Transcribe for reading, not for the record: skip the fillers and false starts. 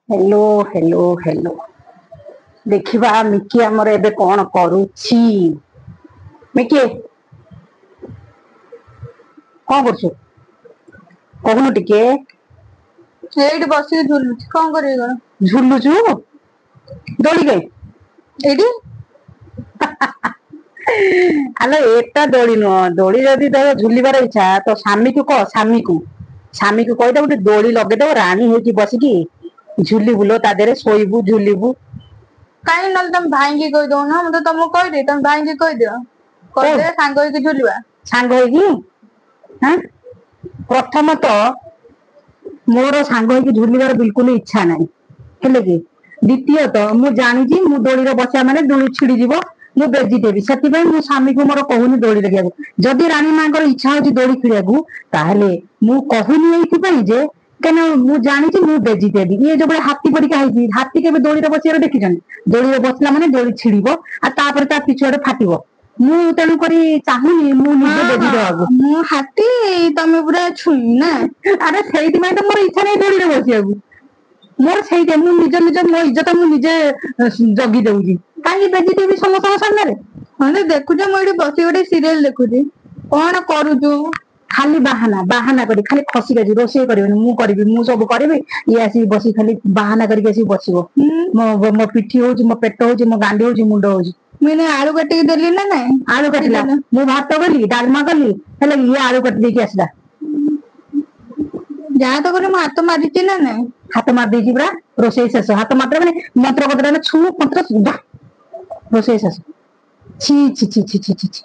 Hello hello hello. देखिबा Mickey हमर एबे कोन करूछि। मिकी कोन करछु कहनु टिके। ଏଇଠି ବସିକି ଝୁଲୁଛି କଣ କରିବି କଣ। ଝୁଲୁଛୁ ଦୋଳି ଗई ଏଇଠି ଆଲୋ ଏଟା ଦୋଳି नुह ଦୋଳି जदि तो झुलिबार इच्छा तो स्वामी को कह स्वामी को कहीदे गोटे दୋଳି लगे राणी होगी बसिकी झुलिबु लो ता देहरे शोइबु झुलिबु। କାହିଁ ନହେଲେ ତମ ଭାଇଙ୍କି କହିଦଉନ ମୁଁ ତ ତମକୁ କହିଦେବି ତମ ଭାଇଙ୍କି କହିଦିଅ କହିଦେ ସାଙ୍ଗ ହେଇକି ଝୁଲିବା। ସାଙ୍ଗ ହେଇକି हां प्रथमतः मोर सांग होइकी झुलिबार बिल्कुल इच्छा नाही हेले कि द्वितीयतः मु जानिची मु दोली रे बसिया माने दोली छिड़ी जीवो मु बेजी देबी सेति मु स्वामी को मोर कहूनी दोली लगिया जदि रानी मांकर इच्छा होची दोली खेलिया ताहले मु कहूनी एइथि जे केन मु जानिची मु बेजी देबी ये जो बड़े हाथी परिका हैची हाथी के दोली रे बसिया देखिछन दोली रे बसला माने दोली छिड़ीबो आ तापर ता पिछुआडे फाटिबो मु तेनु करी चाहुनी मु निजे बेजी देबागु ମୁଁ ହାତୀ ତମେ ପୁରା ଛୁଇଁ ନା। अरे सेइति माने तो मोर इच्छा नहीं दोली रे बसियागु मोर सेइति मु निज निज मो इज्जत मु निजे जगी देउजी काई बेजी देबी समस्त सामने रे। ହଁ ଦେଖୁଛ ମୁଁ ଏଇଠି ବସି ଗୋଟେ ସିରିଏଲ ଦେଖୁଛି କଣ କରୁଛୁ। खाली बाहाना बाहाना करी खाली खसी गजी रोषेई करबेनी मु करबी मु सब करबी ये आसी बसी खाली बाहाना करके आसी बसिबो मो मो पिठी होची मो पेट होची मो गांडी होची मुंड होची मैंने आलू काटिकी देली ना नाଇଁ आलू काटिला मु भात कली डालमा कली हेले ये आलू काटी देकी आसला ଯାହା ତ କରେ ମୁଁ ହାତ ମାରିଛି ନା ନାଇଁ हाथ मार देकी बरा रोषेई शेष हाथ मात्र माने मंत्र बदला छु मंत्र रोषेई शेष छी छी छी छी छी छी